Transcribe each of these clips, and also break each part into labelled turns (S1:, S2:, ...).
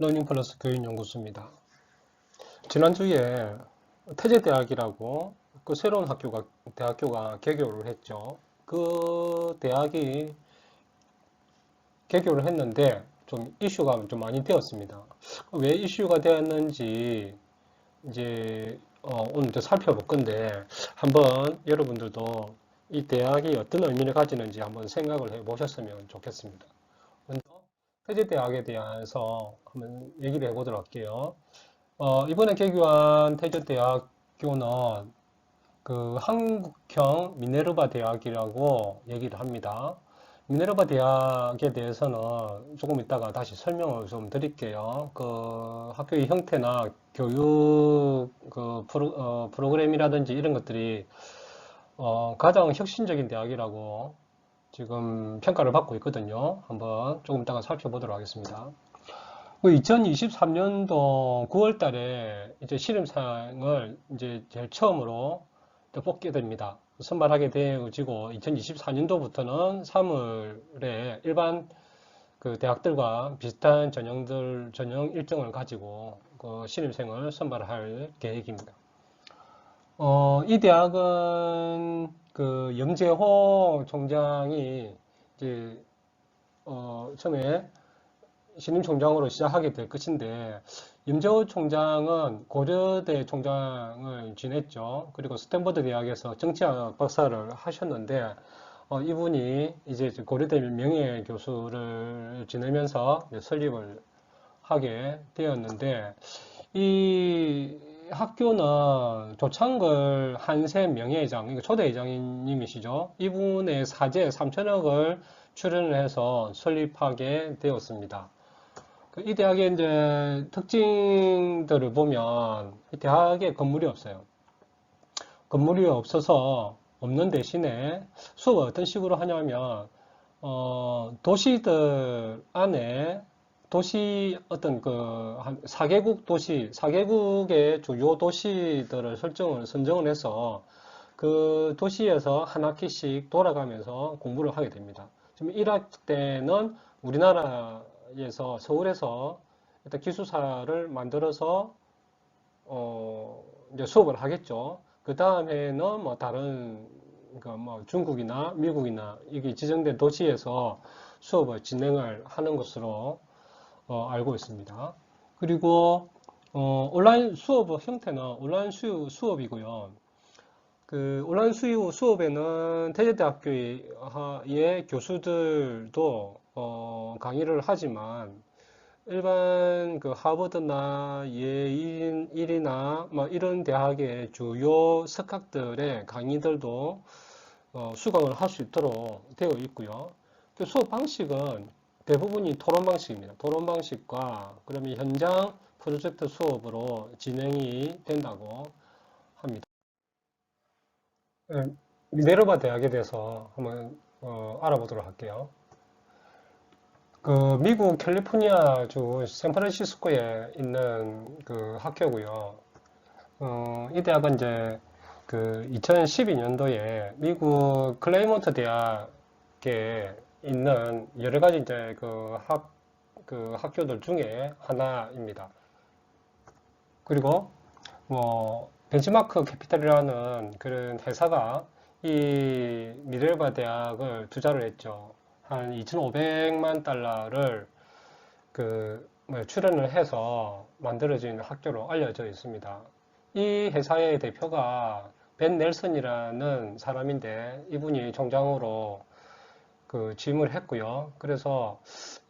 S1: 러닝플러스 교육연구소입니다. 지난주에 태제대학이라고 그 새로운 대학교가 개교를 했죠. 그 대학이 개교를 했는데 좀 이슈가 좀 많이 되었습니다. 왜 이슈가 되었는지 이제 오늘 좀 살펴볼 건데 한번 여러분들도 이 대학이 어떤 의미를 가지는지 한번 생각을 해 보셨으면 좋겠습니다. 먼저 태제대학에 대해서 한번 얘기를 해보도록 할게요. 이번에 개교한 태조대학교는 그 한국형 미네르바 대학이라고 얘기를 합니다. 미네르바 대학에 대해서는 조금 이따가 다시 설명을 좀 드릴게요. 그 학교의 형태나 교육 프로그램이라든지 이런 것들이 가장 혁신적인 대학이라고 지금 평가를 받고 있거든요. 한번 조금 이따가 살펴보도록 하겠습니다. 2023년도 9월 달에 이제 신입생을 이제 제일 처음으로 뽑게 됩니다. 선발하게 되어지고 2024년도부터는 3월에 일반 그 대학들과 비슷한 전형 일정을 가지고 그 신입생을 선발할 계획입니다. 이 대학은 그 염재호 총장이 이제 처음에 신임 총장으로 시작하게 될 것인데, 염재호 총장은 고려대 총장을 지냈죠. 그리고 스탠퍼드 대학에서 정치학 박사를 하셨는데, 이분이 이제 고려대 명예교수를 지내면서 설립을 하게 되었는데, 이 학교는 조창걸 한세 명예회장, 그러니까 초대 회장님이시죠. 이분의 사재 3천억을 출연을 해서 설립하게 되었습니다. 이 대학의 이제 특징들을 보면 이 대학에 건물이 없어요. 건물이 없어서 없는 대신에 수업을 어떤 식으로 하냐면 도시들 안에 도시 어떤 그 한 4개국 도시, 4개국의 주요 도시들을 선정을 해서 그 도시에서 한 학기씩 돌아가면서 공부를 하게 됩니다. 지금 1학기 때는 우리나라에서 서울에서 일단 기숙사를 만들어서 이제 수업을 하겠죠. 그 다음에는 뭐 다른 뭐 중국이나 미국이나 이게 지정된 도시에서 수업을 진행을 하는 것으로 알고 있습니다. 그리고 온라인 수업 형태는 온라인 수업이고요. 그 온라인 수업에는 태제대학교의 교수들도 강의를 하지만 일반 그 하버드나 예일이나 뭐 이런 대학의 주요 석학들의 강의들도 수강을 할 수 있도록 되어 있고요. 그 수업 방식은 대부분이 토론 방식입니다. 토론 방식과 그러면 현장 프로젝트 수업으로 진행이 된다고 합니다. 미네르바 대학에 대해서 한번 알아보도록 할게요. 그 미국 캘리포니아주 샌프란시스코에 있는 그 학교고요. 이 대학은 이제 그 2012년도에 미국 클레이몬트 대학에 있는 여러 가지 이제 그 학교들 중에 하나입니다. 그리고 뭐 벤치마크 캐피탈이라는 그런 회사가 이 미네르바 대학을 투자를 했죠. 한 2,500만 달러를 출연을 해서 만들어진 학교로 알려져 있습니다. 이 회사의 대표가 벤 넬슨이라는 사람인데 이분이 총장으로 그 취임을 했고요. 그래서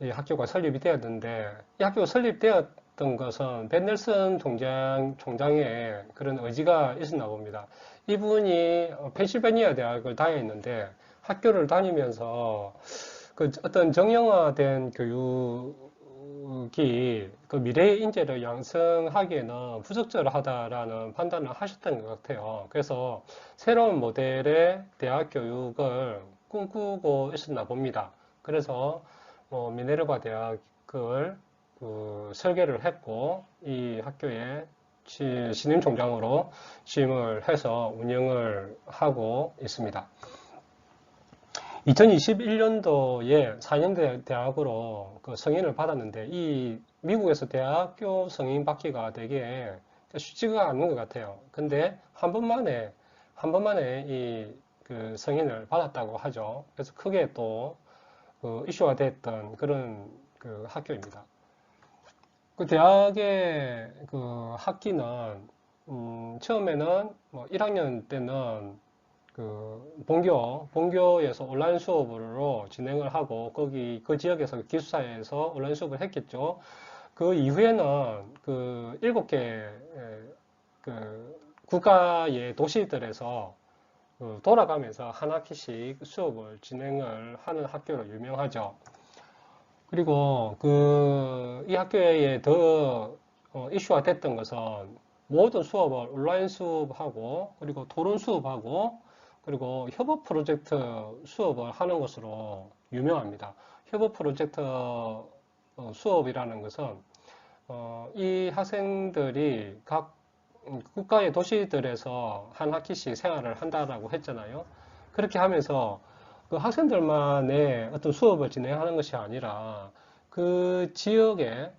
S1: 이 학교가 설립이 되었는데 이 학교가 설립되었던 것은 벤 넬슨 총장의 그런 의지가 있었나 봅니다. 이분이 펜실베니아 대학을 다녔는데 학교를 다니면서 그 어떤 정형화된 교육이 그 미래의 인재를 양성하기에는 부적절하다라는 판단을 하셨던 것 같아요. 그래서 새로운 모델의 대학 교육을 꿈꾸고 있었나 봅니다. 그래서 미네르바 대학을 설계를 했고 이 학교에 신임 총장으로 취임을 해서 운영을 하고 있습니다. 2021년도에 4년제 대학으로 그 승인을 받았는데 이 미국에서 대학교 승인 받기가 되게 쉽지가 않은 것 같아요. 근데 한 번만에 이 그 승인을 받았다고 하죠. 그래서 크게 또 그 이슈가 됐던 그런 그 학교입니다. 그 대학의 그 학기는 처음에는 뭐 1학년 때는 그 본교에서 온라인 수업으로 진행을 하고 거기 그 지역에서 기숙사에서 온라인 수업을 했겠죠. 그 이후에는 그 7개 그 국가의 도시들에서 그 돌아가면서 한 학기씩 수업을 진행을 하는 학교로 유명하죠. 그리고 그 이 학교에 더 이슈가 됐던 것은 모든 수업을 온라인 수업하고 그리고 토론 수업하고 그리고 협업 프로젝트 수업을 하는 것으로 유명합니다. 협업 프로젝트 수업이라는 것은 이 학생들이 각 국가의 도시들에서 한 학기씩 생활을 한다라고 했잖아요. 그렇게 하면서 그 학생들만의 어떤 수업을 진행하는 것이 아니라 그 지역의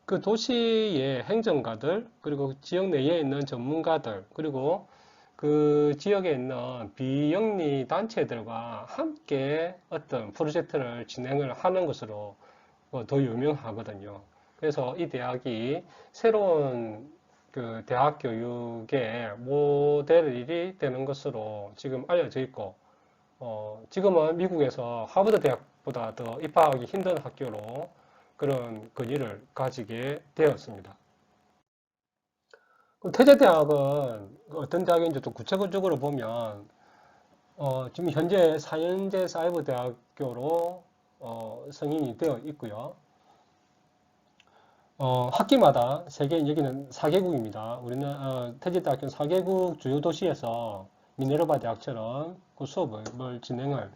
S1: 그 도시의 행정가들 그리고 지역 내에 있는 전문가들 그리고 그 지역에 있는 비영리 단체들과 함께 어떤 프로젝트를 진행을 하는 것으로 더 유명하거든요. 그래서 이 대학이 새로운 그 대학 교육의 모델이 되는 것으로 지금 알려져 있고, 지금은 미국에서 하버드 대학보다 더 입학하기 힘든 학교로 그런 권위를 가지게 되었습니다. 태제대학은 어떤 대학인지 좀 구체적으로 보면, 지금 현재 4년제 사이버대학교로 승인이 되어 있고요. 학기마다 여기는 4개국입니다. 우리는 태제대학교는 4개국 주요 도시에서 미네르바 대학처럼 그 수업을 진행을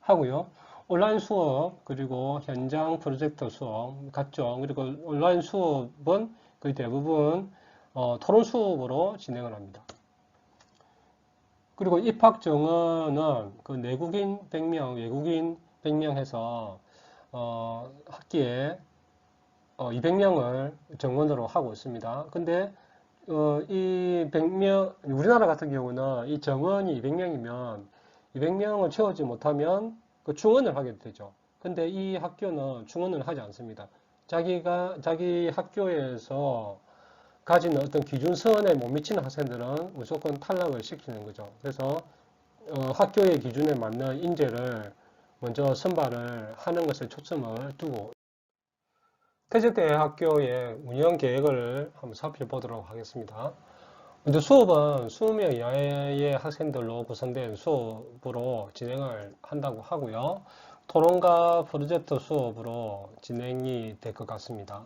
S1: 하고요. 온라인 수업 그리고 현장 프로젝트 수업 각종 그리고 온라인 수업은 거의 대부분 토론 수업으로 진행을 합니다. 그리고 입학 정원은 그 내국인 100명, 외국인 100명 해서 학기에 200명을 정원으로 하고 있습니다. 근데 이 100명, 우리나라 같은 경우는 이 정원이 200명이면 200명을 채우지 못하면 그 충원을 하게 되죠. 근데 이 학교는 충원을 하지 않습니다. 자기 학교에서 가지는 어떤 기준선에 못 미치는 학생들은 무조건 탈락을 시키는 거죠. 그래서 학교의 기준에 맞는 인재를 먼저 선발을 하는 것에 초점을 두고 태제대학교의 운영 계획을 한번 살펴보도록 하겠습니다. 먼저 수업은 20명 이하의 학생들로 구성된 수업으로 진행을 한다고 하고요. 토론과 프로젝트 수업으로 진행이 될 것 같습니다.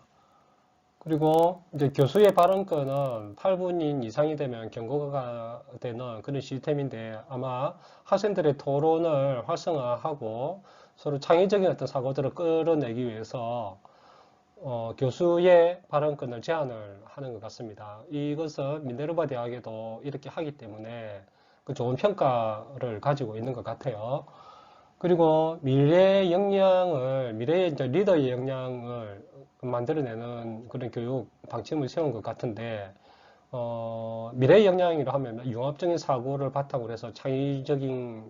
S1: 그리고 이제 교수의 발언권은 8분인 이상이 되면 경고가 되는 그런 시스템인데 아마 학생들의 토론을 활성화하고 서로 창의적인 어떤 사고들을 끌어내기 위해서 교수의 발언권을 제한을 하는 것 같습니다. 이것은 미네르바 대학에도 이렇게 하기 때문에 그 좋은 평가를 가지고 있는 것 같아요. 그리고 미래의 이제 리더의 역량을 만들어내는 그런 교육 방침을 세운 것 같은데, 미래의 역량이라 하면 융합적인 사고를 바탕으로 해서 창의적인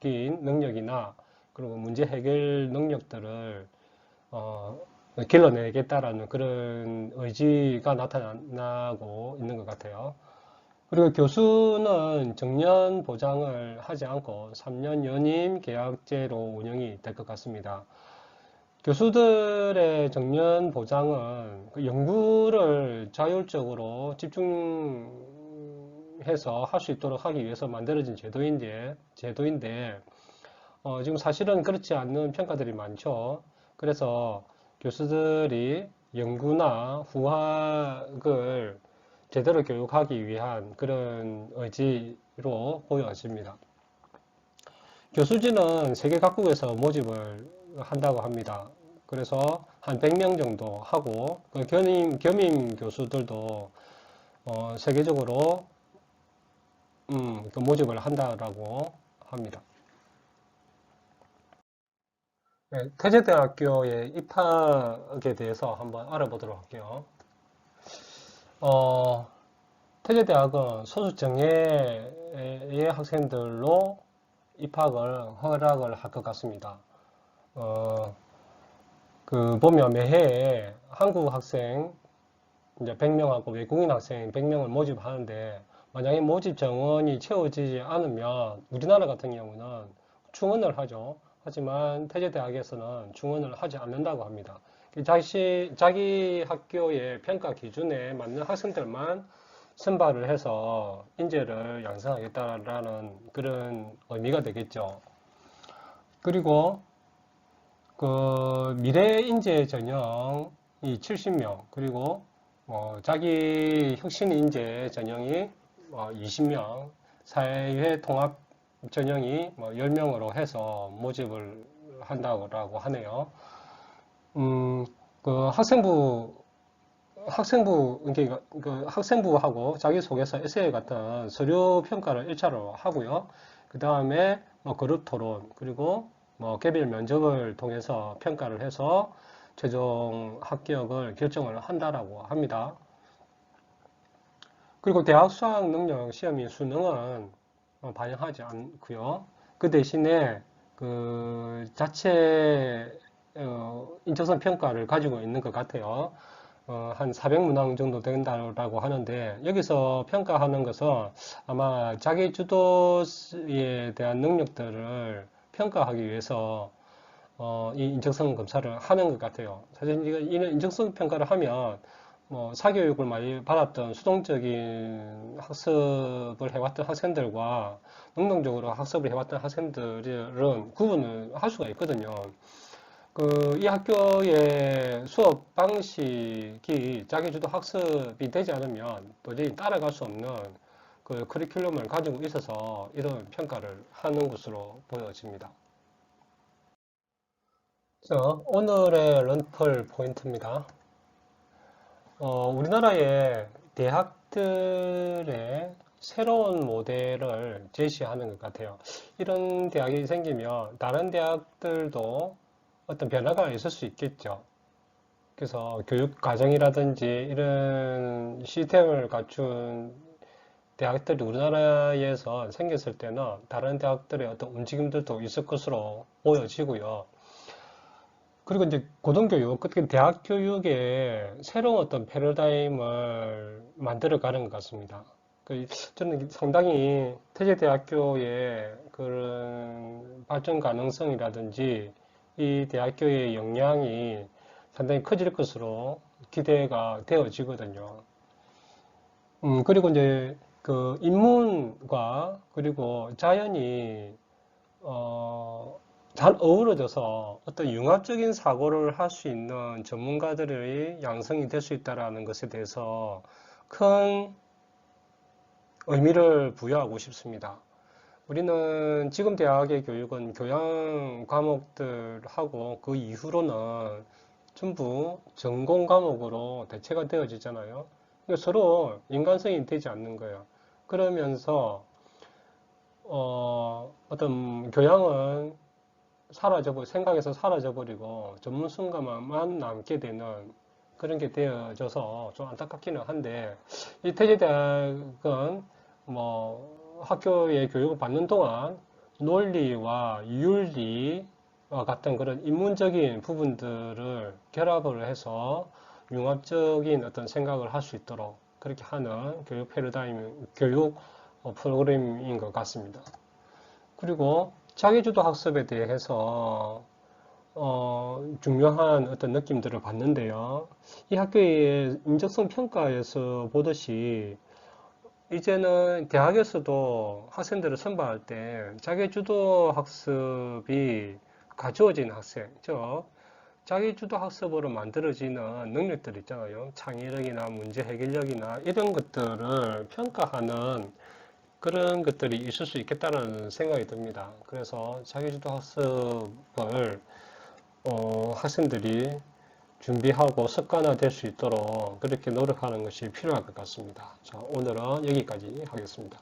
S1: 능력이나 그리고 문제 해결 능력들을 길러내겠다라는 그런 의지가 나타나고 있는 것 같아요. 그리고 교수는 정년 보장을 하지 않고 3년 연임 계약제로 운영이 될 것 같습니다. 교수들의 정년 보장은 그 연구를 자율적으로 집중해서 할 수 있도록 하기 위해서 만들어진 제도인데 지금 사실은 그렇지 않는 평가들이 많죠. 그래서 교수들이 연구나 후학을 제대로 교육하기 위한 그런 의지로 보여집니다. 교수진은 세계 각국에서 모집을 한다고 합니다. 그래서 한 100명 정도 하고 그 겸임 교수들도 세계적으로 그 모집을 한다라고 합니다. 네, 태제대학교의 입학에 대해서 한번 알아보도록 할게요. 어, 태제대학은 소수 정예의 학생들로 입학을 허락을 할 것 같습니다. 어, 보면 매해 한국 학생 이제 100명하고 외국인 학생 100명을 모집하는데 만약에 모집 정원이 채워지지 않으면 우리나라 같은 경우는 충원을 하죠. 하지만 태제대학에서는 충원을 하지 않는다고 합니다. 자기 학교의 평가 기준에 맞는 학생들만 선발을 해서 인재를 양성하겠다라는 그런 의미가 되겠죠. 그리고 미래 인재 전형이 70명, 그리고 자기 혁신 인재 전형이 20명, 사회 통합 전형이 10명으로 해서 모집을 한다고 하네요. 그 학생부하고 자기소개서 에세이 같은 서류 평가를 1차로 하고요. 그 다음에 그룹 토론, 그리고 개별 면접을 통해서 평가를 해서 최종 합격을 결정을 한다라고 합니다. 그리고 대학 수학 능력 시험인 수능은 반영하지 않고요. 그 대신에 그 자체 인적성 평가를 가지고 있는 것 같아요. 한 400문항 정도 된다고 하는데 여기서 평가하는 것은 아마 자기 주도에 대한 능력들을 평가하기 위해서 이 인적성 검사를 하는 것 같아요. 사실 이런 인적성 평가를 하면 사교육을 많이 받았던 수동적인 학습을 해왔던 학생들과 능동적으로 학습을 해왔던 학생들은 구분을 할 수가 있거든요. 이 학교의 수업 방식이 자기주도 학습이 되지 않으면 도저히 따라갈 수 없는 그 커리큘럼을 가지고 있어서 이런 평가를 하는 것으로 보여집니다. 그래서 오늘의 런펄 포인트입니다. 우리나라의 대학들의 새로운 모델을 제시하는 것 같아요. 이런 대학이 생기면 다른 대학들도 어떤 변화가 있을 수 있겠죠. 그래서 교육 과정이라든지 이런 시스템을 갖춘 대학들이 우리나라에서 생겼을 때는 다른 대학들의 어떤 움직임들도 있을 것으로 보여지고요. 그리고 이제 고등교육, 특히 대학 교육에 새로운 어떤 패러다임을 만들어가는 것 같습니다. 저는 상당히 태제대학교의 그런 발전 가능성이라든지 이 대학교의 역량이 상당히 커질 것으로 기대가 되어지거든요. 그리고 이제 그 인문과 그리고 자연이 잘 어우러져서 어떤 융합적인 사고를 할 수 있는 전문가들의 양성이 될 수 있다는 것에 대해서 큰 의미를 부여하고 싶습니다. 우리는 지금 대학의 교육은 교양 과목들하고 그 이후로는 전부 전공 과목으로 대체가 되어지잖아요. 그러니까 서로 인간성이 되지 않는 거예요. 그러면서 어떤 교양은 생각에서 사라져버리고 전문 순간만 남게 되는 그런 게 되어져서 좀 안타깝기는 한데, 이 태제대학은 학교의 교육을 받는 동안 논리와 윤리와 같은 그런 인문적인 부분들을 결합을 해서 융합적인 어떤 생각을 할 수 있도록 그렇게 하는 교육 패러다임, 교육 프로그램인 것 같습니다. 그리고 자기주도 학습에 대해서 중요한 어떤 느낌들을 받는데요. 이 학교의 인적성 평가에서 보듯이 이제는 대학에서도 학생들을 선발할 때 자기주도 학습이 가져오진 학생, 즉 자기주도 학습으로 만들어지는 능력들 있잖아요. 창의력이나 문제 해결력이나 이런 것들을 평가하는 그런 것들이 있을 수 있겠다는 생각이 듭니다. 그래서 자기주도 학습을 학생들이 준비하고 습관화될 수 있도록 그렇게 노력하는 것이 필요할 것 같습니다. 자, 오늘은 여기까지 하겠습니다.